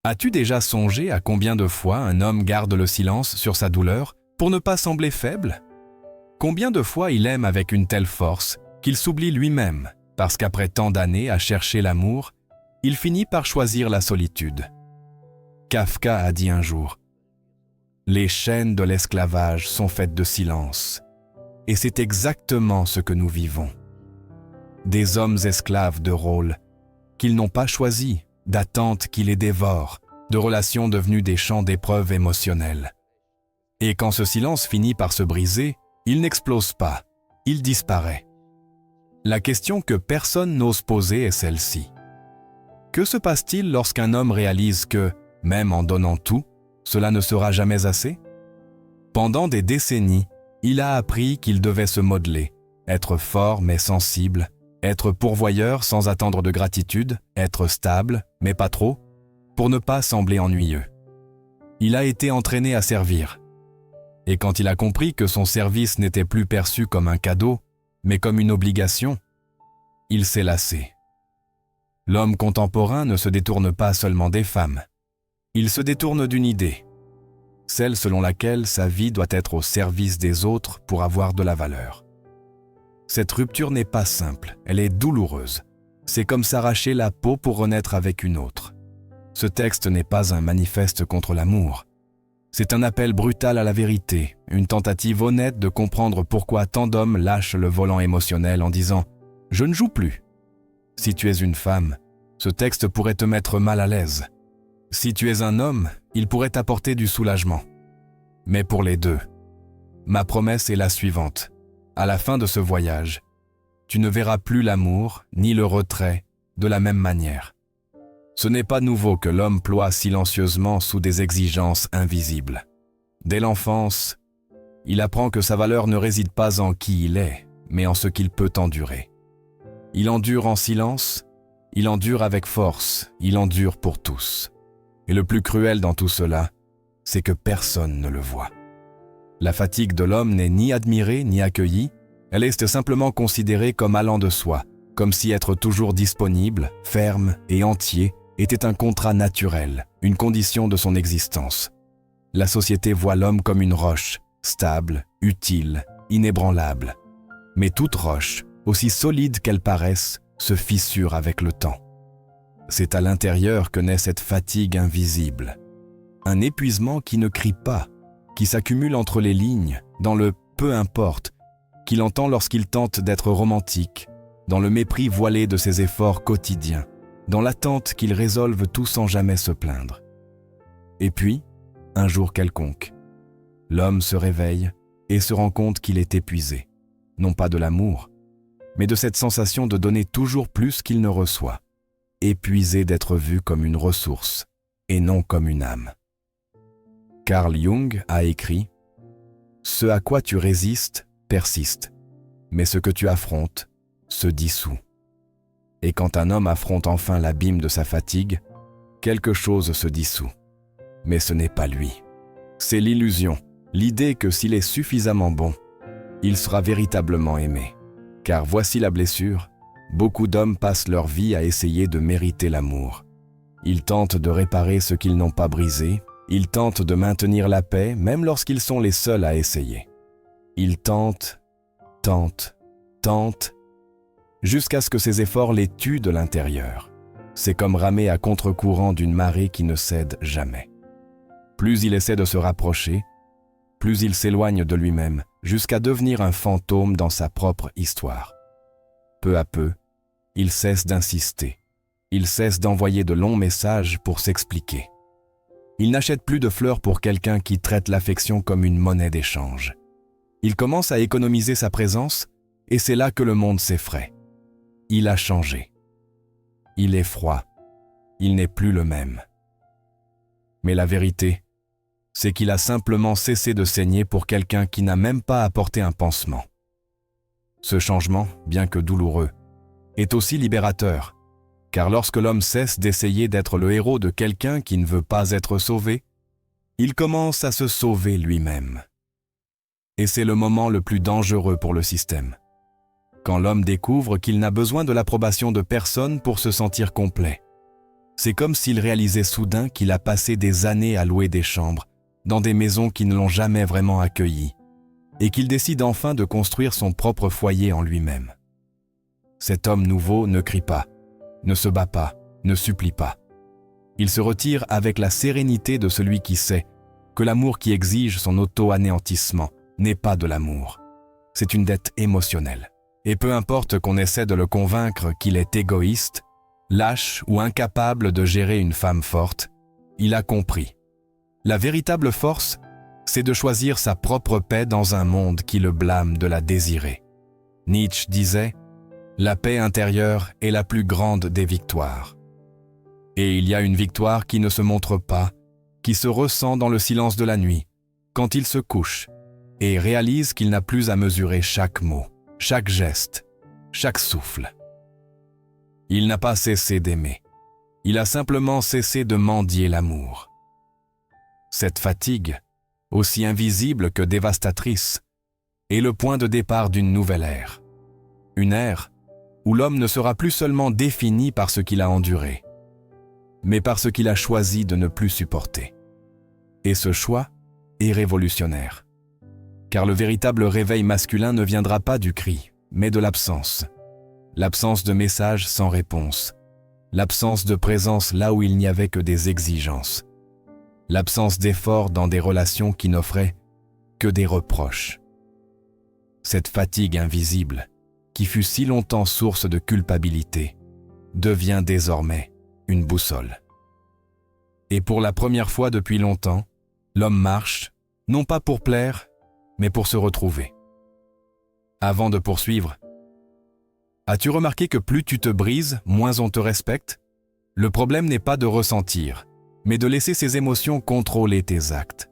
As-tu déjà songé à combien de fois un homme garde le silence sur sa douleur pour ne pas sembler faible? Combien de fois il aime avec une telle force qu'il s'oublie lui-même parce qu'après tant d'années à chercher l'amour, il finit par choisir la solitude. Kafka a dit un jour « Les chaînes de l'esclavage sont faites de silence. » Et c'est exactement ce que nous vivons. Des hommes esclaves de rôles qu'ils n'ont pas choisis, d'attentes qui les dévorent, de relations devenues des champs d'épreuves émotionnelles. Et quand ce silence finit par se briser, il n'explose pas, il disparaît. La question que personne n'ose poser est celle-ci. Que se passe-t-il lorsqu'un homme réalise que, même en donnant tout, cela ne sera jamais assez? Pendant des décennies, il a appris qu'il devait se modeler, être fort mais sensible, être pourvoyeur sans attendre de gratitude, être stable, mais pas trop, pour ne pas sembler ennuyeux. Il a été entraîné à servir. Et quand il a compris que son service n'était plus perçu comme un cadeau, mais comme une obligation, il s'est lassé. L'homme contemporain ne se détourne pas seulement des femmes. Il se détourne d'une idée, celle selon laquelle sa vie doit être au service des autres pour avoir de la valeur. Cette rupture n'est pas simple, elle est douloureuse. C'est comme s'arracher la peau pour renaître avec une autre. Ce texte n'est pas un manifeste contre l'amour. C'est un appel brutal à la vérité, une tentative honnête de comprendre pourquoi tant d'hommes lâchent le volant émotionnel en disant « Je ne joue plus ». Si tu es une femme, ce texte pourrait te mettre mal à l'aise. Si tu es un homme, il pourrait t'apporter du soulagement. Mais pour les deux, ma promesse est la suivante. À la fin de ce voyage, tu ne verras plus l'amour ni le retrait de la même manière. Ce n'est pas nouveau que l'homme ploie silencieusement sous des exigences invisibles. Dès l'enfance, il apprend que sa valeur ne réside pas en qui il est, mais en ce qu'il peut endurer. Il endure en silence, il endure avec force, il endure pour tous. Et le plus cruel dans tout cela, c'est que personne ne le voit. La fatigue de l'homme n'est ni admirée ni accueillie, elle est simplement considérée comme allant de soi, comme si être toujours disponible, ferme et entier était un contrat naturel, une condition de son existence. La société voit l'homme comme une roche, stable, utile, inébranlable. Mais toute roche, aussi solide qu'elle paraisse, se fissure avec le temps. C'est à l'intérieur que naît cette fatigue invisible. Un épuisement qui ne crie pas, qui s'accumule entre les lignes, dans le « peu importe », qu'il entend lorsqu'il tente d'être romantique, dans le mépris voilé de ses efforts quotidiens, dans l'attente qu'il résolve tout sans jamais se plaindre. Et puis, un jour quelconque, l'homme se réveille et se rend compte qu'il est épuisé, non pas de l'amour, mais de cette sensation de donner toujours plus qu'il ne reçoit, épuisé d'être vu comme une ressource et non comme une âme. Carl Jung a écrit « Ce à quoi tu résistes persiste, mais ce que tu affrontes se dissout. » Et quand un homme affronte enfin l'abîme de sa fatigue, quelque chose se dissout. Mais ce n'est pas lui. C'est l'illusion, l'idée que s'il est suffisamment bon, il sera véritablement aimé. Car voici la blessure, beaucoup d'hommes passent leur vie à essayer de mériter l'amour. Ils tentent de réparer ce qu'ils n'ont pas brisé, ils tentent de maintenir la paix même lorsqu'ils sont les seuls à essayer. Ils tentent, jusqu'à ce que ces efforts les tuent de l'intérieur. C'est comme ramer à contre-courant d'une marée qui ne cède jamais. Plus il essaie de se rapprocher, plus il s'éloigne de lui-même, jusqu'à devenir un fantôme dans sa propre histoire. Peu à peu, il cesse d'insister. Il cesse d'envoyer de longs messages pour s'expliquer. Il n'achète plus de fleurs pour quelqu'un qui traite l'affection comme une monnaie d'échange. Il commence à économiser sa présence, et c'est là que le monde s'effraie. Il a changé. Il est froid. Il n'est plus le même. Mais la vérité, c'est qu'il a simplement cessé de saigner pour quelqu'un qui n'a même pas apporté un pansement. Ce changement, bien que douloureux, est aussi libérateur, car lorsque l'homme cesse d'essayer d'être le héros de quelqu'un qui ne veut pas être sauvé, il commence à se sauver lui-même. Et c'est le moment le plus dangereux pour le système. Quand l'homme découvre qu'il n'a besoin de l'approbation de personne pour se sentir complet. C'est comme s'il réalisait soudain qu'il a passé des années à louer des chambres dans des maisons qui ne l'ont jamais vraiment accueilli et qu'il décide enfin de construire son propre foyer en lui-même. Cet homme nouveau ne crie pas, ne se bat pas, ne supplie pas. Il se retire avec la sérénité de celui qui sait que l'amour qui exige son auto-anéantissement n'est pas de l'amour. C'est une dette émotionnelle. Et peu importe qu'on essaie de le convaincre qu'il est égoïste, lâche ou incapable de gérer une femme forte, il a compris. La véritable force, c'est de choisir sa propre paix dans un monde qui le blâme de la désirer. Nietzsche disait « La paix intérieure est la plus grande des victoires ». Et il y a une victoire qui ne se montre pas, qui se ressent dans le silence de la nuit, quand il se couche, et réalise qu'il n'a plus à mesurer chaque mot, chaque geste, chaque souffle. Il n'a pas cessé d'aimer. Il a simplement cessé de mendier l'amour. Cette fatigue, aussi invisible que dévastatrice, est le point de départ d'une nouvelle ère. Une ère où l'homme ne sera plus seulement défini par ce qu'il a enduré, mais par ce qu'il a choisi de ne plus supporter. Et ce choix est révolutionnaire. Car le véritable réveil masculin ne viendra pas du cri, mais de l'absence. L'absence de messages sans réponse. L'absence de présence là où il n'y avait que des exigences. L'absence d'efforts dans des relations qui n'offraient que des reproches. Cette fatigue invisible, qui fut si longtemps source de culpabilité, devient désormais une boussole. Et pour la première fois depuis longtemps, l'homme marche, non pas pour plaire, mais pour se retrouver. Avant de poursuivre, as-tu remarqué que plus tu te brises, moins on te respecte? Le problème n'est pas de ressentir, mais de laisser ces émotions contrôler tes actes.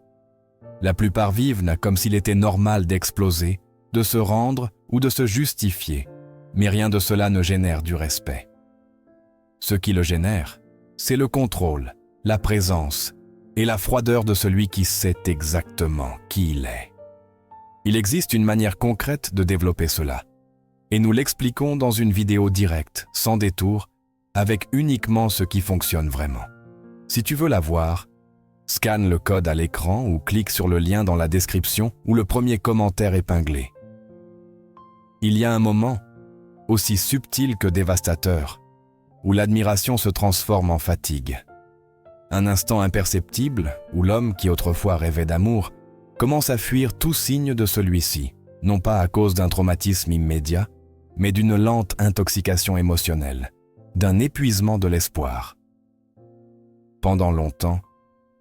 La plupart vivent comme s'il était normal d'exploser, de se rendre ou de se justifier, mais rien de cela ne génère du respect. Ce qui le génère, c'est le contrôle, la présence et la froideur de celui qui sait exactement qui il est. Il existe une manière concrète de développer cela, et nous l'expliquons dans une vidéo directe, sans détour, avec uniquement ce qui fonctionne vraiment. Si tu veux la voir, scanne le code à l'écran ou clique sur le lien dans la description ou le premier commentaire épinglé. Il y a un moment, aussi subtil que dévastateur, où l'admiration se transforme en fatigue. Un instant imperceptible où l'homme qui autrefois rêvait d'amour commence à fuir tout signe de celui-ci, non pas à cause d'un traumatisme immédiat, mais d'une lente intoxication émotionnelle, d'un épuisement de l'espoir. Pendant longtemps,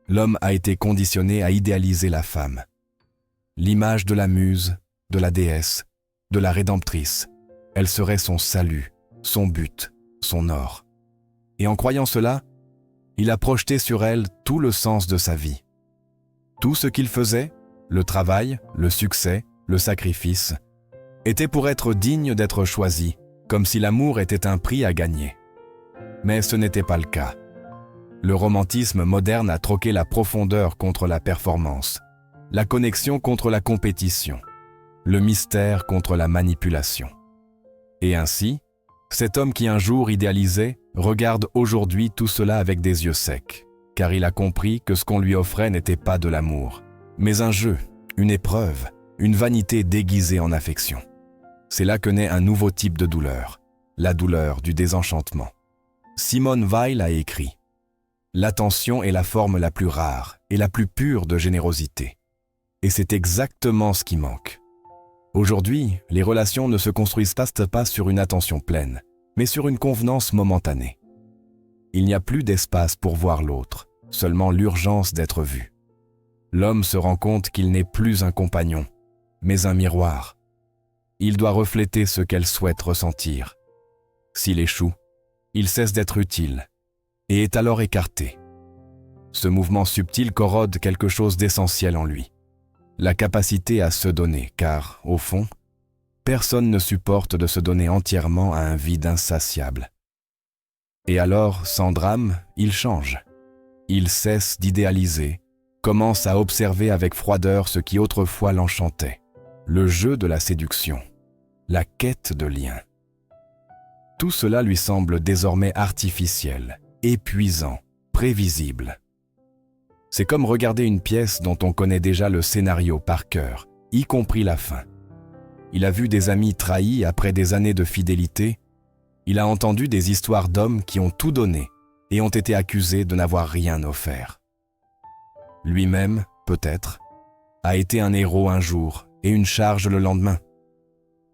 l'homme a été conditionné à idéaliser la femme. L'image de la muse, de la déesse, de la rédemptrice, elle serait son salut, son but, son or. Et en croyant cela, il a projeté sur elle tout le sens de sa vie. Tout ce qu'il faisait, le travail, le succès, le sacrifice, était pour être digne d'être choisi, comme si l'amour était un prix à gagner. Mais ce n'était pas le cas. Le romantisme moderne a troqué la profondeur contre la performance, la connexion contre la compétition, le mystère contre la manipulation. Et ainsi, cet homme qui un jour idéalisait regarde aujourd'hui tout cela avec des yeux secs, car il a compris que ce qu'on lui offrait n'était pas de l'amour, mais un jeu, une épreuve, une vanité déguisée en affection. C'est là que naît un nouveau type de douleur, la douleur du désenchantement. Simone Weil a écrit « L'attention est la forme la plus rare et la plus pure de générosité. » Et c'est exactement ce qui manque. Aujourd'hui, les relations ne se construisent pas sur une attention pleine, mais sur une convenance momentanée. Il n'y a plus d'espace pour voir l'autre, seulement l'urgence d'être vu. L'homme se rend compte qu'il n'est plus un compagnon, mais un miroir. Il doit refléter ce qu'elle souhaite ressentir. S'il échoue, il cesse d'être utile et est alors écarté. Ce mouvement subtil corrode quelque chose d'essentiel en lui. La capacité à se donner, car, au fond, personne ne supporte de se donner entièrement à un vide insatiable. Et alors, sans drame, il change. Il cesse d'idéaliser, commence à observer avec froideur ce qui autrefois l'enchantait, le jeu de la séduction, la quête de lien. Tout cela lui semble désormais artificiel, épuisant, prévisible. C'est comme regarder une pièce dont on connaît déjà le scénario par cœur, y compris la fin. Il a vu des amis trahis après des années de fidélité. Il a entendu des histoires d'hommes qui ont tout donné et ont été accusés de n'avoir rien offert. Lui-même, peut-être, a été un héros un jour et une charge le lendemain.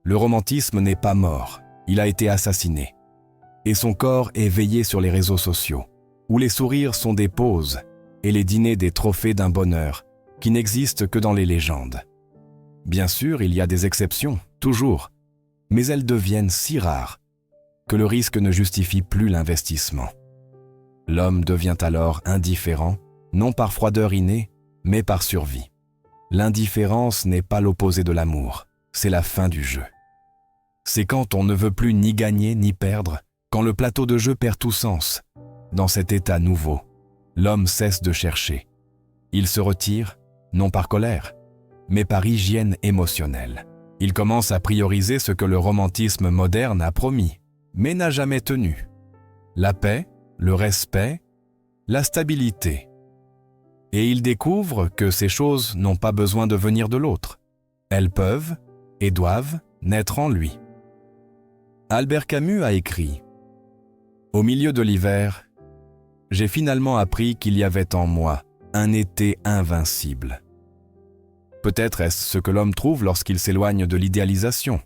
Le romantisme n'est pas mort, il a été assassiné. Et son corps est veillé sur les réseaux sociaux, où les sourires sont des poses et les dîners des trophées d'un bonheur qui n'existe que dans les légendes. Bien sûr, il y a des exceptions, toujours, mais elles deviennent si rares que le risque ne justifie plus l'investissement. L'homme devient alors indifférent, non par froideur innée, mais par survie. L'indifférence n'est pas l'opposé de l'amour, c'est la fin du jeu. C'est quand on ne veut plus ni gagner ni perdre, quand le plateau de jeu perd tout sens. Dans cet état nouveau, l'homme cesse de chercher. Il se retire, non par colère, mais par hygiène émotionnelle. Il commence à prioriser ce que le romantisme moderne a promis, mais n'a jamais tenu. La paix, le respect, la stabilité. Et il découvre que ces choses n'ont pas besoin de venir de l'autre. Elles peuvent et doivent naître en lui. Albert Camus a écrit « Au milieu de l'hiver, j'ai finalement appris qu'il y avait en moi un été invincible. » Peut-être est-ce ce que l'homme trouve lorsqu'il s'éloigne de l'idéalisation.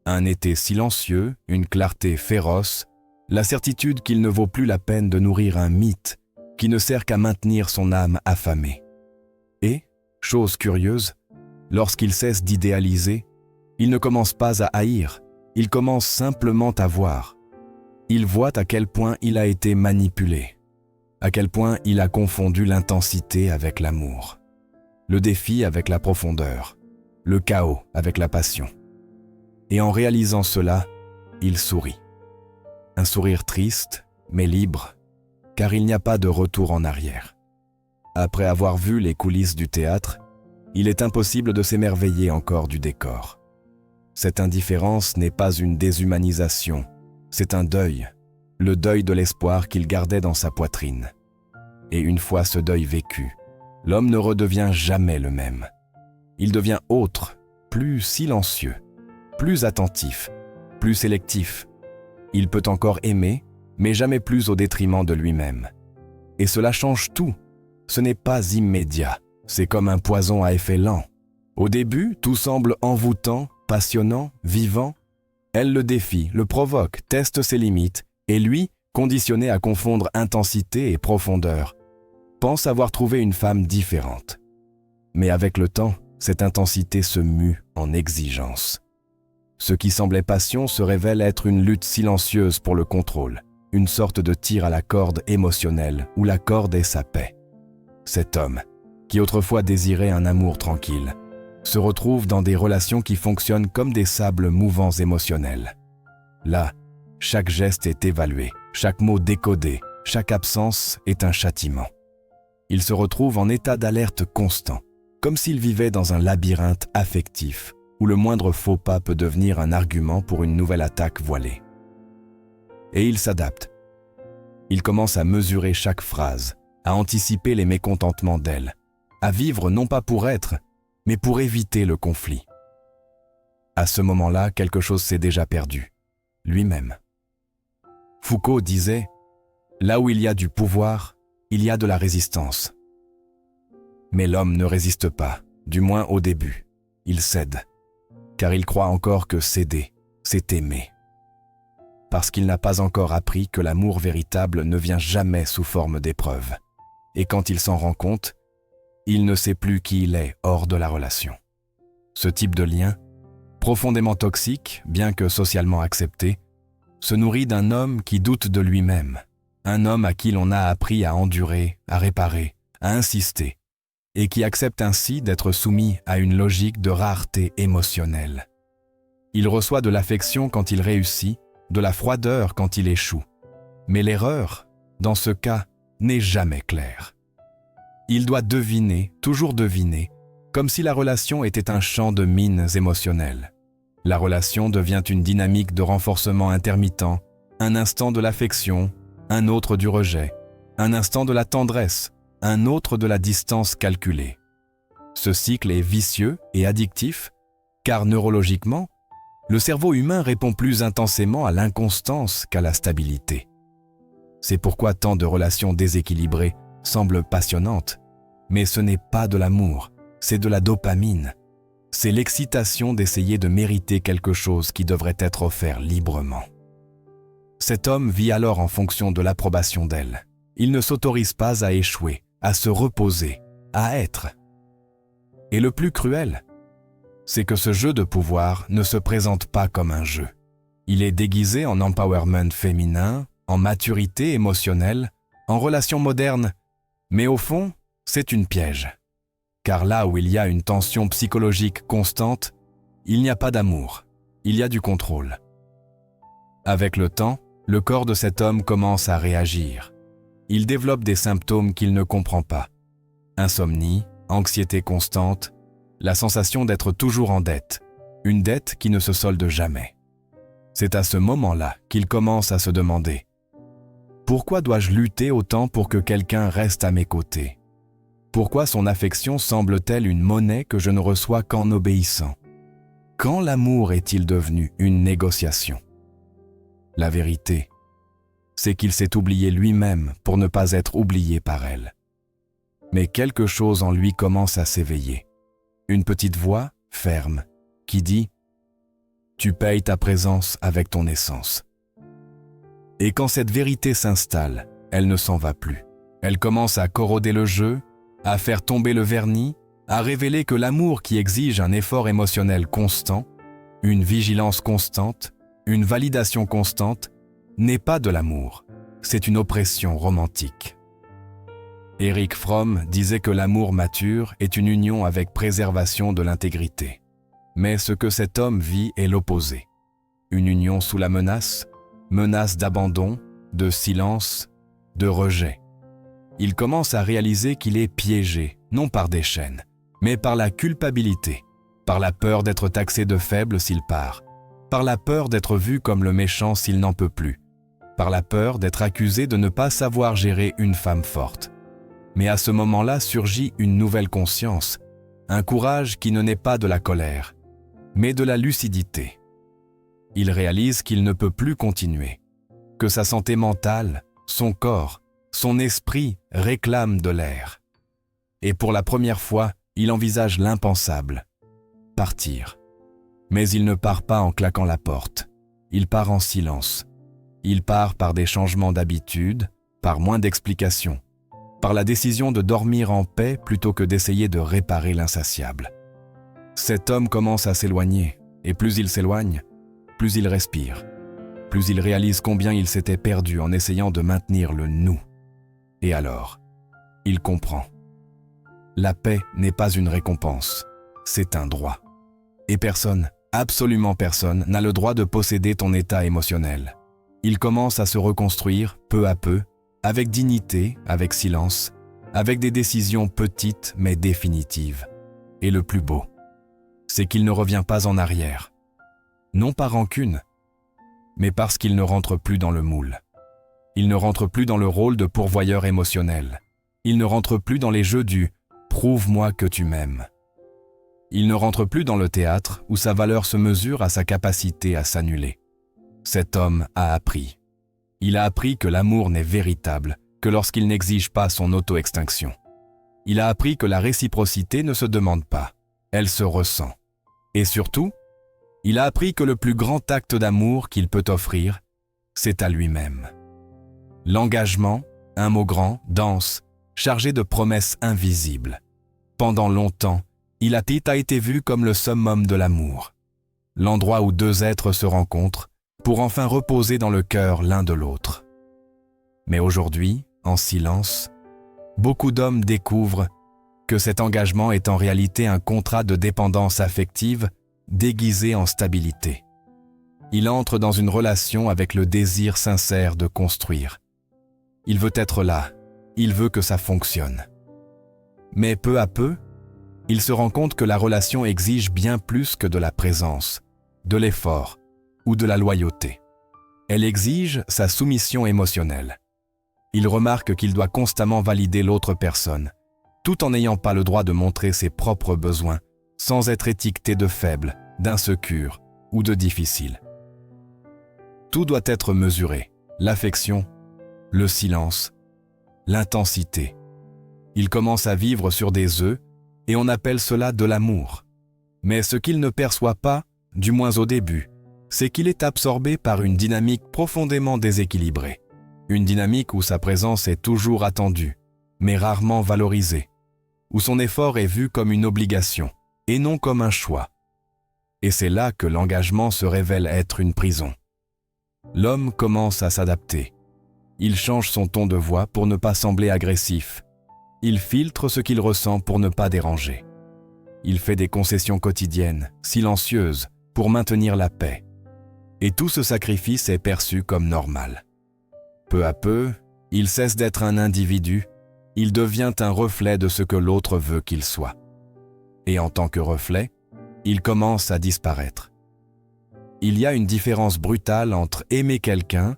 Un été silencieux, une clarté féroce, la certitude qu'il ne vaut plus la peine de nourrir un mythe qui ne sert qu'à maintenir son âme affamée. Et, chose curieuse, lorsqu'il cesse d'idéaliser, il ne commence pas à haïr, il commence simplement à voir. Il voit à quel point il a été manipulé, à quel point il a confondu l'intensité avec l'amour, le défi avec la profondeur, le chaos avec la passion. Et en réalisant cela, il sourit. Un sourire triste, mais libre, car il n'y a pas de retour en arrière. Après avoir vu les coulisses du théâtre, il est impossible de s'émerveiller encore du décor. Cette indifférence n'est pas une déshumanisation, c'est un deuil, le deuil de l'espoir qu'il gardait dans sa poitrine. Et une fois ce deuil vécu, l'homme ne redevient jamais le même. Il devient autre, plus silencieux, plus attentif, plus sélectif. Il peut encore aimer, mais jamais plus au détriment de lui-même. Et cela change tout. Ce n'est pas immédiat, c'est comme un poison à effet lent. Au début, tout semble envoûtant, passionnant, vivant. Elle le défie, le provoque, teste ses limites, et lui, conditionné à confondre intensité et profondeur, pense avoir trouvé une femme différente. Mais avec le temps, cette intensité se mue en exigence. Ce qui semblait passion se révèle être une lutte silencieuse pour le contrôle, une sorte de tir à la corde émotionnelle où la corde est sa paix. Cet homme, qui autrefois désirait un amour tranquille, se retrouve dans des relations qui fonctionnent comme des sables mouvants émotionnels. Là, chaque geste est évalué, chaque mot décodé, chaque absence est un châtiment. Il se retrouve en état d'alerte constant, comme s'il vivait dans un labyrinthe affectif où le moindre faux pas peut devenir un argument pour une nouvelle attaque voilée. Et il s'adapte. Il commence à mesurer chaque phrase, à anticiper les mécontentements d'elle, à vivre non pas pour être, mais pour éviter le conflit. À ce moment-là, quelque chose s'est déjà perdu, lui-même. Foucault disait « Là où il y a du pouvoir, il y a de la résistance. » Mais l'homme ne résiste pas, du moins au début. Il cède, car il croit encore que céder, c'est aimer. Parce qu'il n'a pas encore appris que l'amour véritable ne vient jamais sous forme d'épreuve. Et quand il s'en rend compte, il ne sait plus qui il est hors de la relation. Ce type de lien, profondément toxique, bien que socialement accepté, se nourrit d'un homme qui doute de lui-même, un homme à qui l'on a appris à endurer, à réparer, à insister, et qui accepte ainsi d'être soumis à une logique de rareté émotionnelle. Il reçoit de l'affection quand il réussit, de la froideur quand il échoue. Mais l'erreur, dans ce cas, n'est jamais claire. Il doit deviner, toujours deviner, comme si la relation était un champ de mines émotionnelles. La relation devient une dynamique de renforcement intermittent, un instant de l'affection, un autre du rejet, un instant de la tendresse, un autre de la distance calculée. Ce cycle est vicieux et addictif, car neurologiquement, le cerveau humain répond plus intensément à l'inconstance qu'à la stabilité. C'est pourquoi tant de relations déséquilibrées semblent passionnantes, mais ce n'est pas de l'amour, c'est de la dopamine. C'est l'excitation d'essayer de mériter quelque chose qui devrait être offert librement. Cet homme vit alors en fonction de l'approbation d'elle. Il ne s'autorise pas à échouer, à se reposer, à être. Et le plus cruel, c'est que ce jeu de pouvoir ne se présente pas comme un jeu. Il est déguisé en empowerment féminin, en maturité émotionnelle, en relations modernes, mais au fond, c'est une piège. Car là où il y a une tension psychologique constante, il n'y a pas d'amour, il y a du contrôle. Avec le temps, le corps de cet homme commence à réagir. Il développe des symptômes qu'il ne comprend pas. Insomnie, anxiété constante, la sensation d'être toujours en dette, une dette qui ne se solde jamais. C'est à ce moment-là qu'il commence à se demander « Pourquoi dois-je lutter autant pour que quelqu'un reste à mes côtés ? Pourquoi son affection semble-t-elle une monnaie que je ne reçois qu'en obéissant ? Quand l'amour est-il devenu une négociation ? » La vérité, c'est qu'il s'est oublié lui-même pour ne pas être oublié par elle. Mais quelque chose en lui commence à s'éveiller. Une petite voix, ferme, qui dit « Tu payes ta présence avec ton essence. » Et quand cette vérité s'installe, elle ne s'en va plus. Elle commence à corroder le jeu, à faire tomber le vernis, à révéler que l'amour qui exige un effort émotionnel constant, une vigilance constante, une validation constante, n'est pas de l'amour, c'est une oppression romantique. Erich Fromm disait que l'amour mature est une union avec préservation de l'intégrité. Mais ce que cet homme vit est l'opposé. Une union sous la menace d'abandon, de silence, de rejet. Il commence à réaliser qu'il est piégé, non par des chaînes, mais par la culpabilité, par la peur d'être taxé de faible s'il part, par la peur d'être vu comme le méchant s'il n'en peut plus, par la peur d'être accusé de ne pas savoir gérer une femme forte. Mais à ce moment-là surgit une nouvelle conscience, un courage qui ne naît pas de la colère, mais de la lucidité. Il réalise qu'il ne peut plus continuer, que sa santé mentale, son corps, son esprit réclament de l'air. Et pour la première fois, il envisage l'impensable, partir. Mais il ne part pas en claquant la porte, il part en silence. Il part par des changements d'habitude, par moins d'explications, par la décision de dormir en paix plutôt que d'essayer de réparer l'insatiable. Cet homme commence à s'éloigner, et plus il s'éloigne, plus il respire, plus il réalise combien il s'était perdu en essayant de maintenir le « nous ». Et alors, il comprend. La paix n'est pas une récompense, c'est un droit. Et personne, absolument personne, n'a le droit de posséder ton état émotionnel. Il commence à se reconstruire, peu à peu, avec dignité, avec silence, avec des décisions petites mais définitives. Et le plus beau, c'est qu'il ne revient pas en arrière. Non par rancune, mais parce qu'il ne rentre plus dans le moule. Il ne rentre plus dans le rôle de pourvoyeur émotionnel. Il ne rentre plus dans les jeux du « prouve-moi que tu m'aimes ». Il ne rentre plus dans le théâtre où sa valeur se mesure à sa capacité à s'annuler. Cet homme a appris. Il a appris que l'amour n'est véritable que lorsqu'il n'exige pas son auto-extinction. Il a appris que la réciprocité ne se demande pas, elle se ressent. Et surtout, il a appris que le plus grand acte d'amour qu'il peut offrir, c'est à lui-même. L'engagement, un mot grand, dense, chargé de promesses invisibles. Pendant longtemps, il a été vu comme le summum de l'amour, l'endroit où deux êtres se rencontrent pour enfin reposer dans le cœur l'un de l'autre. Mais aujourd'hui, en silence, beaucoup d'hommes découvrent que cet engagement est en réalité un contrat de dépendance affective déguisé en stabilité. Il entre dans une relation avec le désir sincère de construire. Il veut être là, il veut que ça fonctionne. Mais peu à peu, il se rend compte que la relation exige bien plus que de la présence, de l'effort ou de la loyauté. Elle exige sa soumission émotionnelle. Il remarque qu'il doit constamment valider l'autre personne, tout en n'ayant pas le droit de montrer ses propres besoins, sans être étiqueté de faible, d'insécure ou de difficile. Tout doit être mesuré, l'affection, le silence, l'intensité. Il commence à vivre sur des œufs et on appelle cela de l'amour. Mais ce qu'il ne perçoit pas, du moins au début, c'est qu'il est absorbé par une dynamique profondément déséquilibrée. Une dynamique où sa présence est toujours attendue, mais rarement valorisée, où son effort est vu comme une obligation et non comme un choix. Et c'est là que l'engagement se révèle être une prison. L'homme commence à s'adapter. Il change son ton de voix pour ne pas sembler agressif. Il filtre ce qu'il ressent pour ne pas déranger. Il fait des concessions quotidiennes, silencieuses, pour maintenir la paix. Et tout ce sacrifice est perçu comme normal. Peu à peu, il cesse d'être un individu, il devient un reflet de ce que l'autre veut qu'il soit. Et en tant que reflet, il commence à disparaître. Il y a une différence brutale entre aimer quelqu'un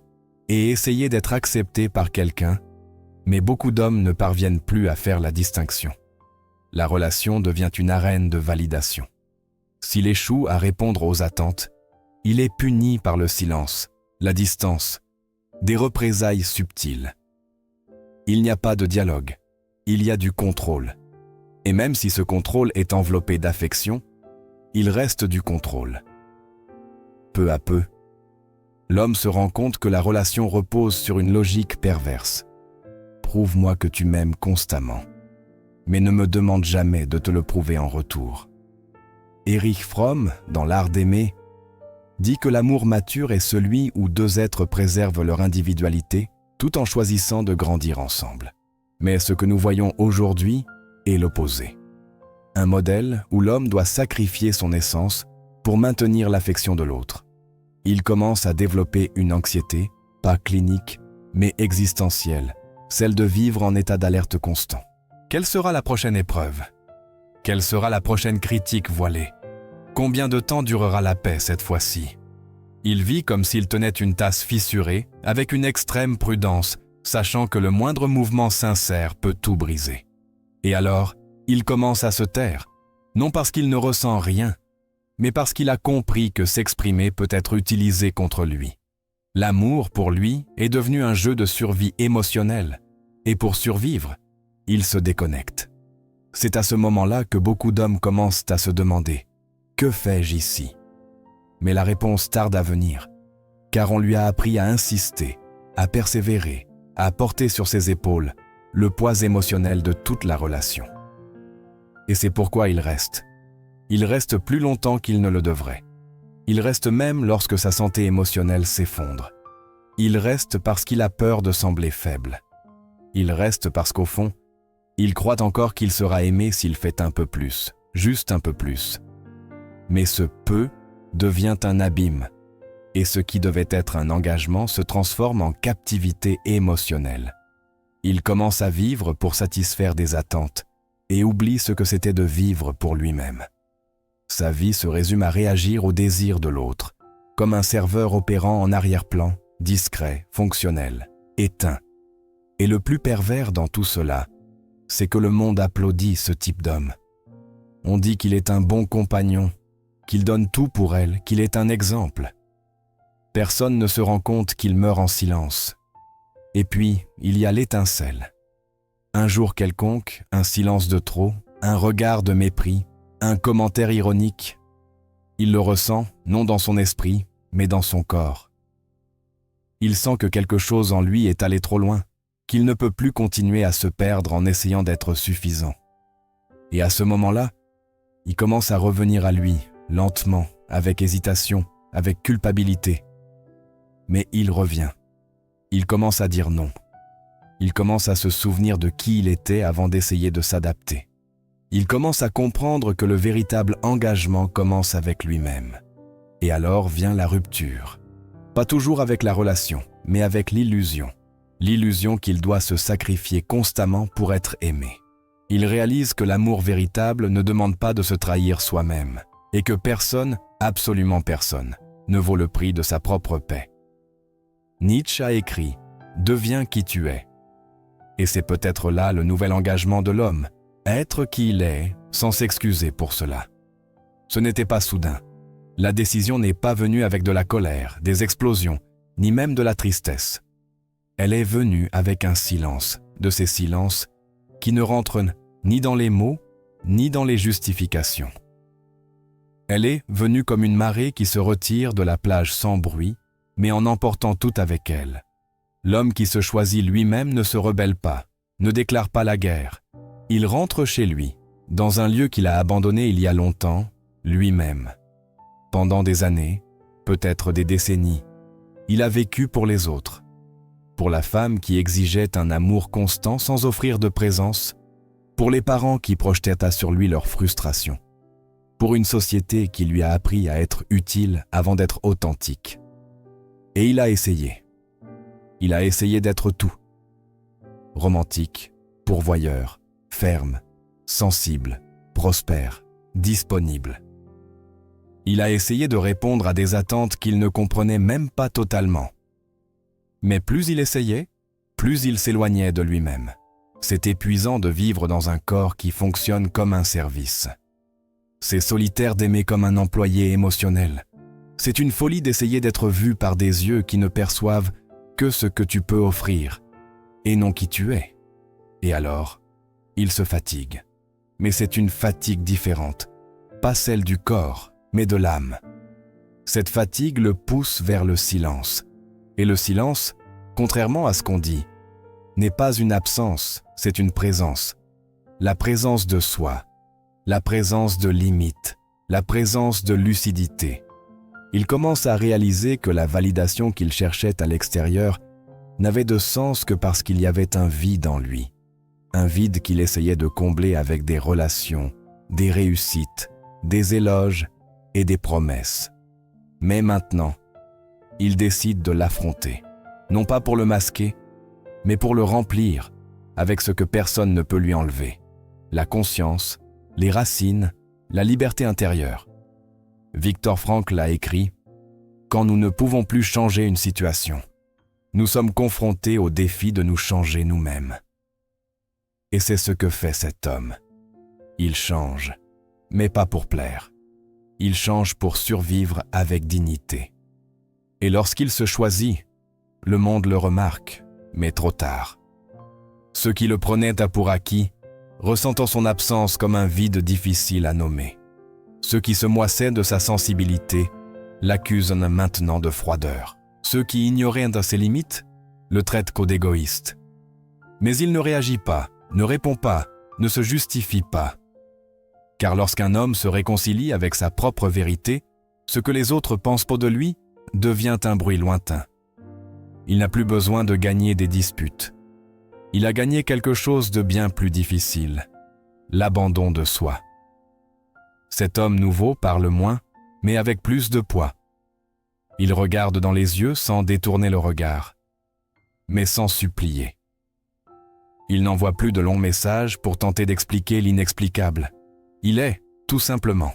et essayer d'être accepté par quelqu'un, mais beaucoup d'hommes ne parviennent plus à faire la distinction. La relation devient une arène de validation. S'il échoue à répondre aux attentes, il est puni par le silence, la distance, des représailles subtiles. Il n'y a pas de dialogue, il y a du contrôle. Et même si ce contrôle est enveloppé d'affection, il reste du contrôle. Peu à peu, l'homme se rend compte que la relation repose sur une logique perverse. Prouve-moi que tu m'aimes constamment, mais ne me demande jamais de te le prouver en retour. Erich Fromm, dans L'Art d'aimer, dit que l'amour mature est celui où deux êtres préservent leur individualité tout en choisissant de grandir ensemble. Mais ce que nous voyons aujourd'hui est l'opposé. Un modèle où l'homme doit sacrifier son essence pour maintenir l'affection de l'autre. Il commence à développer une anxiété, pas clinique, mais existentielle, celle de vivre en état d'alerte constant. Quelle sera la prochaine épreuve? Quelle sera la prochaine critique voilée? Combien de temps durera la paix cette fois-ci? Il vit comme s'il tenait une tasse fissurée, avec une extrême prudence, sachant que le moindre mouvement sincère peut tout briser. Et alors, il commence à se taire, non parce qu'il ne ressent rien, mais parce qu'il a compris que s'exprimer peut être utilisé contre lui. L'amour, pour lui, est devenu un jeu de survie émotionnelle, et pour survivre, il se déconnecte. C'est à ce moment-là que beaucoup d'hommes commencent à se demander « Que fais-je ici ?» Mais la réponse tarde à venir, car on lui a appris à insister, à persévérer, à porter sur ses épaules le poids émotionnel de toute la relation. Et c'est pourquoi il reste. Il reste plus longtemps qu'il ne le devrait. Il reste même lorsque sa santé émotionnelle s'effondre. Il reste parce qu'il a peur de sembler faible. Il reste parce qu'au fond, il croit encore qu'il sera aimé s'il fait un peu plus, juste un peu plus. Mais ce « peu » devient un abîme, et ce qui devait être un engagement se transforme en captivité émotionnelle. Il commence à vivre pour satisfaire des attentes, et oublie ce que c'était de vivre pour lui-même. Sa vie se résume à réagir au désir de l'autre, comme un serveur opérant en arrière-plan, discret, fonctionnel, éteint. Et le plus pervers dans tout cela, c'est que le monde applaudit ce type d'homme. On dit qu'il est un bon compagnon, qu'il donne tout pour elle, qu'il est un exemple. Personne ne se rend compte qu'il meurt en silence. Et puis, il y a l'étincelle. Un jour quelconque, un silence de trop, un regard de mépris, un commentaire ironique. Il le ressent, non dans son esprit, mais dans son corps. Il sent que quelque chose en lui est allé trop loin, qu'il ne peut plus continuer à se perdre en essayant d'être suffisant. Et à ce moment-là, il commence à revenir à lui, lentement, avec hésitation, avec culpabilité. Mais il revient. Il commence à dire non. Il commence à se souvenir de qui il était avant d'essayer de s'adapter. Il commence à comprendre que le véritable engagement commence avec lui-même. Et alors vient la rupture. Pas toujours avec la relation, mais avec l'illusion. L'illusion qu'il doit se sacrifier constamment pour être aimé. Il réalise que l'amour véritable ne demande pas de se trahir soi-même, et que personne, absolument personne, ne vaut le prix de sa propre paix. Nietzsche a écrit « Deviens qui tu es ». Et c'est peut-être là le nouvel engagement de l'homme, être qui il est, sans s'excuser pour cela. Ce n'était pas soudain. La décision n'est pas venue avec de la colère, des explosions, ni même de la tristesse. Elle est venue avec un silence, de ces silences qui ne rentrent ni dans les mots, ni dans les justifications. Elle est venue comme une marée qui se retire de la plage sans bruit, mais en emportant tout avec elle. L'homme qui se choisit lui-même ne se rebelle pas, ne déclare pas la guerre. Il rentre chez lui, dans un lieu qu'il a abandonné il y a longtemps, lui-même. Pendant des années, peut-être des décennies, il a vécu pour les autres. Pour la femme qui exigeait un amour constant sans offrir de présence, pour les parents qui projetaient sur lui leur frustration, pour une société qui lui a appris à être utile avant d'être authentique. Et il a essayé. Il a essayé d'être tout. Romantique, pourvoyeur, ferme, sensible, prospère, disponible. Il a essayé de répondre à des attentes qu'il ne comprenait même pas totalement. Mais plus il essayait, plus il s'éloignait de lui-même. C'est épuisant de vivre dans un corps qui fonctionne comme un service. C'est solitaire d'aimer comme un employé émotionnel. C'est une folie d'essayer d'être vu par des yeux qui ne perçoivent que ce que tu peux offrir, et non qui tu es. Et alors, il se fatigue. Mais c'est une fatigue différente, pas celle du corps, mais de l'âme. Cette fatigue le pousse vers le silence. Et le silence, contrairement à ce qu'on dit, n'est pas une absence, c'est une présence. La présence de soi, la présence de limite, la présence de lucidité. Il commence à réaliser que la validation qu'il cherchait à l'extérieur n'avait de sens que parce qu'il y avait un vide en lui. Un vide qu'il essayait de combler avec des relations, des réussites, des éloges et des promesses. Mais maintenant, il décide de l'affronter, non pas pour le masquer, mais pour le remplir avec ce que personne ne peut lui enlever, la conscience, les racines, la liberté intérieure. Viktor Frankl a écrit « Quand nous ne pouvons plus changer une situation, nous sommes confrontés au défi de nous changer nous-mêmes. » Et c'est ce que fait cet homme. Il change, mais pas pour plaire. Il change pour survivre avec dignité. Et lorsqu'il se choisit, le monde le remarque, mais trop tard. Ceux qui le prenaient à pour acquis, ressentant son absence comme un vide difficile à nommer. Ceux qui se moissaient de sa sensibilité, l'accusent maintenant de froideur. Ceux qui ignoraient de ses limites, le traitent qu'au d'égoïste. Mais il ne réagit pas, ne répond pas, ne se justifie pas. Car lorsqu'un homme se réconcilie avec sa propre vérité, ce que les autres pensent pas de lui devient un bruit lointain. Il n'a plus besoin de gagner des disputes. Il a gagné quelque chose de bien plus difficile, l'abandon de soi. Cet homme nouveau parle moins, mais avec plus de poids. Il regarde dans les yeux sans détourner le regard, mais sans supplier. Il n'envoie plus de longs messages pour tenter d'expliquer l'inexplicable. Il est, tout simplement.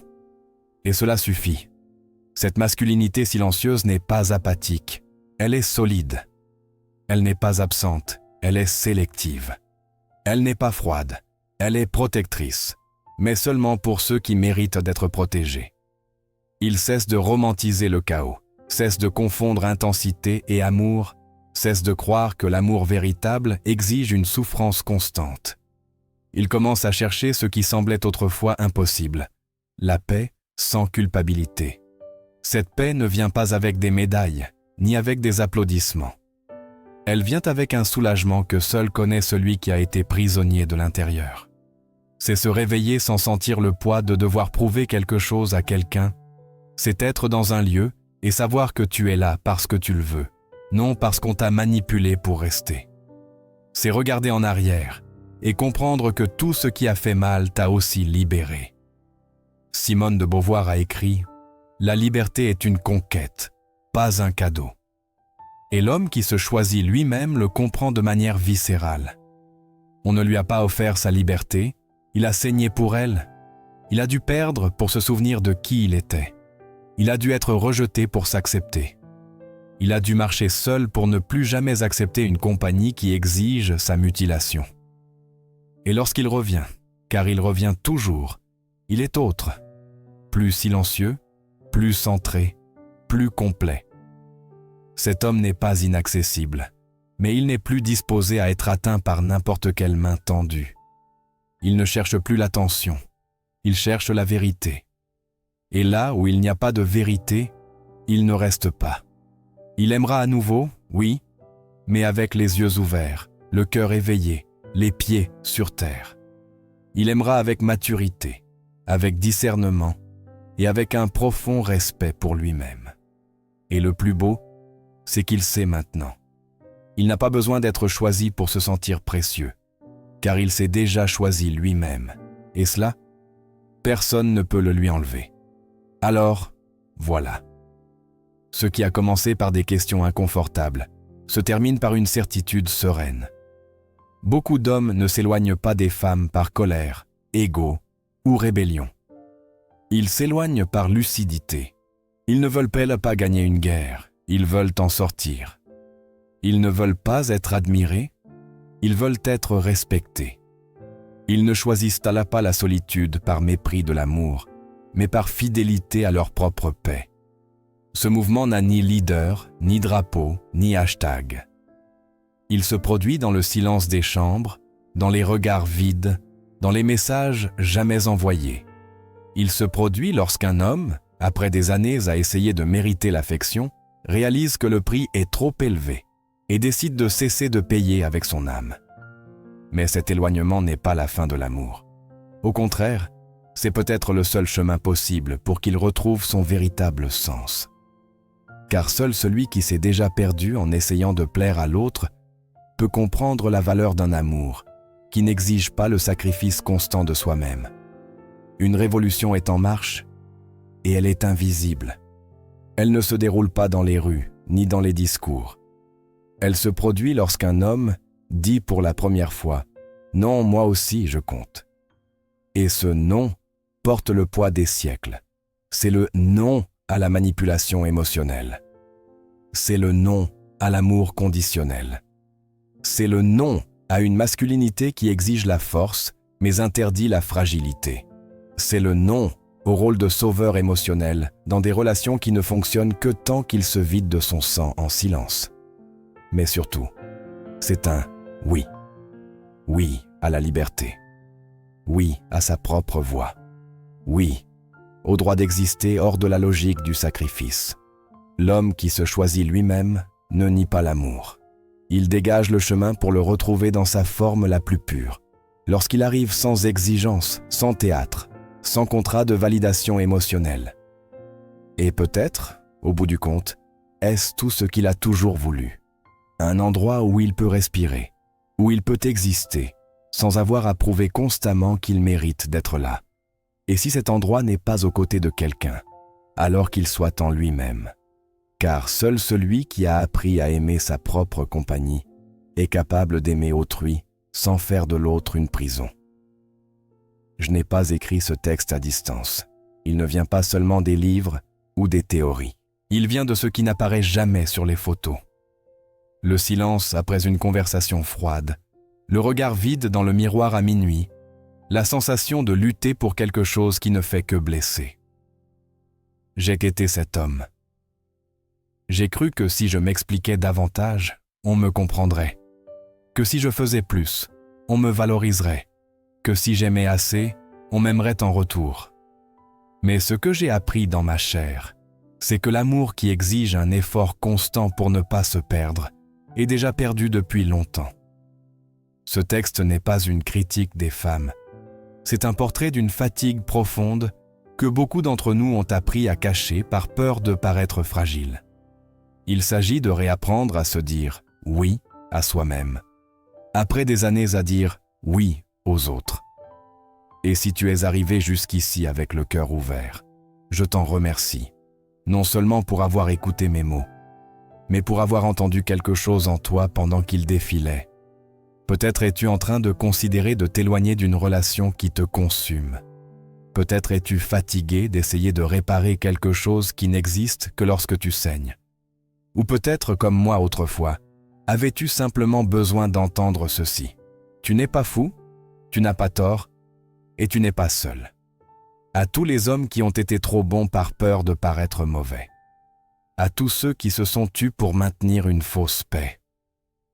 Et cela suffit. Cette masculinité silencieuse n'est pas apathique, elle est solide. Elle n'est pas absente, elle est sélective. Elle n'est pas froide, elle est protectrice, mais seulement pour ceux qui méritent d'être protégés. Il cesse de romantiser le chaos, cesse de confondre intensité et amour, cesse de croire que l'amour véritable exige une souffrance constante. Il commence à chercher ce qui semblait autrefois impossible, la paix sans culpabilité. Cette paix ne vient pas avec des médailles, ni avec des applaudissements. Elle vient avec un soulagement que seul connaît celui qui a été prisonnier de l'intérieur. C'est se réveiller sans sentir le poids de devoir prouver quelque chose à quelqu'un. C'est être dans un lieu et savoir que tu es là parce que tu le veux, non parce qu'on t'a manipulé pour rester. C'est regarder en arrière et comprendre que tout ce qui a fait mal t'a aussi libéré. Simone de Beauvoir a écrit « La liberté est une conquête, pas un cadeau. » Et l'homme qui se choisit lui-même le comprend de manière viscérale. On ne lui a pas offert sa liberté, il a saigné pour elle. Il a dû perdre pour se souvenir de qui il était. Il a dû être rejeté pour s'accepter. Il a dû marcher seul pour ne plus jamais accepter une compagnie qui exige sa mutilation. Et lorsqu'il revient, car il revient toujours, il est autre, plus silencieux, plus centré, plus complet. Cet homme n'est pas inaccessible, mais il n'est plus disposé à être atteint par n'importe quelle main tendue. Il ne cherche plus l'attention, il cherche la vérité. Et là où il n'y a pas de vérité, il ne reste pas. Il aimera à nouveau, oui, mais avec les yeux ouverts, le cœur éveillé, les pieds sur terre. Il aimera avec maturité, avec discernement et avec un profond respect pour lui-même. Et le plus beau, c'est qu'il sait maintenant. Il n'a pas besoin d'être choisi pour se sentir précieux, car il s'est déjà choisi lui-même, et cela, personne ne peut le lui enlever. Alors, voilà. Ce qui a commencé par des questions inconfortables se termine par une certitude sereine. Beaucoup d'hommes ne s'éloignent pas des femmes par colère, égo ou rébellion. Ils s'éloignent par lucidité. Ils ne veulent pas gagner une guerre, ils veulent en sortir. Ils ne veulent pas être admirés, ils veulent être respectés. Ils ne choisissent pas la solitude par mépris de l'amour, mais par fidélité à leur propre paix. Ce mouvement n'a ni leader, ni drapeau, ni hashtag. Il se produit dans le silence des chambres, dans les regards vides, dans les messages jamais envoyés. Il se produit lorsqu'un homme, après des années à essayer de mériter l'affection, réalise que le prix est trop élevé et décide de cesser de payer avec son âme. Mais cet éloignement n'est pas la fin de l'amour. Au contraire, c'est peut-être le seul chemin possible pour qu'il retrouve son véritable sens. Car seul celui qui s'est déjà perdu en essayant de plaire à l'autre peut comprendre la valeur d'un amour qui n'exige pas le sacrifice constant de soi-même. Une révolution est en marche et elle est invisible. Elle ne se déroule pas dans les rues ni dans les discours. Elle se produit lorsqu'un homme dit pour la première fois « Non, moi aussi je compte ». Et ce « non » porte le poids des siècles. C'est le « non » à la manipulation émotionnelle. C'est le non à l'amour conditionnel. C'est le non à une masculinité qui exige la force, mais interdit la fragilité. C'est le non au rôle de sauveur émotionnel dans des relations qui ne fonctionnent que tant qu'il se vide de son sang en silence. Mais surtout, c'est un oui. Oui à la liberté. Oui à sa propre voix. Oui au droit d'exister hors de la logique du sacrifice. L'homme qui se choisit lui-même ne nie pas l'amour. Il dégage le chemin pour le retrouver dans sa forme la plus pure, lorsqu'il arrive sans exigence, sans théâtre, sans contrat de validation émotionnelle. Et peut-être, au bout du compte, est-ce tout ce qu'il a toujours voulu. Un endroit où il peut respirer, où il peut exister, sans avoir à prouver constamment qu'il mérite d'être là. Et si cet endroit n'est pas aux côtés de quelqu'un, alors qu'il soit en lui-même. Car seul celui qui a appris à aimer sa propre compagnie est capable d'aimer autrui sans faire de l'autre une prison. Je n'ai pas écrit ce texte à distance. Il ne vient pas seulement des livres ou des théories. Il vient de ce qui n'apparaît jamais sur les photos. Le silence après une conversation froide, le regard vide dans le miroir à minuit, la sensation de lutter pour quelque chose qui ne fait que blesser. J'ai quitté cet homme. J'ai cru que si je m'expliquais davantage, on me comprendrait. Que si je faisais plus, on me valoriserait. Que si j'aimais assez, on m'aimerait en retour. Mais ce que j'ai appris dans ma chair, c'est que l'amour qui exige un effort constant pour ne pas se perdre est déjà perdu depuis longtemps. Ce texte n'est pas une critique des femmes. C'est un portrait d'une fatigue profonde que beaucoup d'entre nous ont appris à cacher par peur de paraître fragiles. Il s'agit de réapprendre à se dire « oui » à soi-même, après des années à dire « oui » aux autres. Et si tu es arrivé jusqu'ici avec le cœur ouvert, je t'en remercie, non seulement pour avoir écouté mes mots, mais pour avoir entendu quelque chose en toi pendant qu'il défilait. Peut-être es-tu en train de considérer de t'éloigner d'une relation qui te consume. Peut-être es-tu fatigué d'essayer de réparer quelque chose qui n'existe que lorsque tu saignes. Ou peut-être, comme moi autrefois, avais-tu simplement besoin d'entendre ceci? Tu n'es pas fou, tu n'as pas tort, et tu n'es pas seul. À tous les hommes qui ont été trop bons par peur de paraître mauvais. À tous ceux qui se sont tus pour maintenir une fausse paix.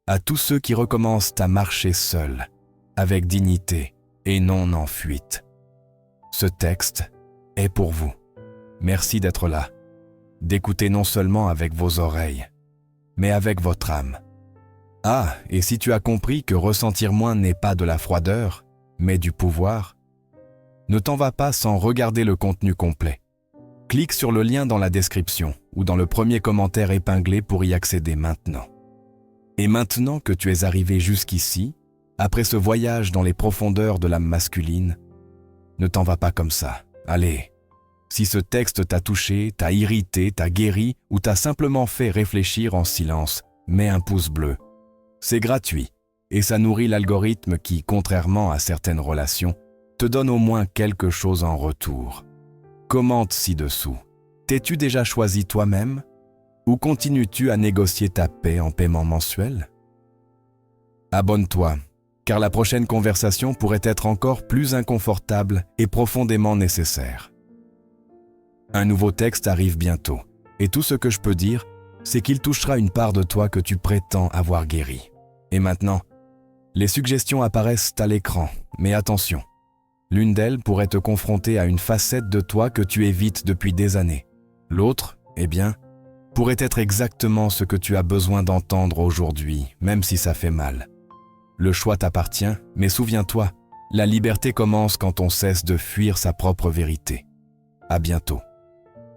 À tous ceux qui recommencent à marcher seuls, avec dignité et non en fuite. Ce texte est pour vous. Merci d'être là, d'écouter non seulement avec vos oreilles, mais avec votre âme. Ah, et si tu as compris que ressentir moins n'est pas de la froideur, mais du pouvoir, ne t'en va pas sans regarder le contenu complet. Clique sur le lien dans la description ou dans le premier commentaire épinglé pour y accéder maintenant. Et maintenant que tu es arrivé jusqu'ici, après ce voyage dans les profondeurs de l'âme masculine, ne t'en va pas comme ça. Allez, si ce texte t'a touché, t'a irrité, t'a guéri ou t'a simplement fait réfléchir en silence, mets un pouce bleu. C'est gratuit et ça nourrit l'algorithme qui, contrairement à certaines relations, te donne au moins quelque chose en retour. Commente ci-dessous. T'es-tu déjà choisi toi-même? Ou continues-tu à négocier ta paix en paiement mensuel? Abonne-toi, car la prochaine conversation pourrait être encore plus inconfortable et profondément nécessaire. Un nouveau texte arrive bientôt, et tout ce que je peux dire, c'est qu'il touchera une part de toi que tu prétends avoir guéri. Et maintenant, les suggestions apparaissent à l'écran, mais attention, l'une d'elles pourrait te confronter à une facette de toi que tu évites depuis des années. L'autre, eh bien, pourrait être exactement ce que tu as besoin d'entendre aujourd'hui, même si ça fait mal. Le choix t'appartient, mais souviens-toi, la liberté commence quand on cesse de fuir sa propre vérité. À bientôt.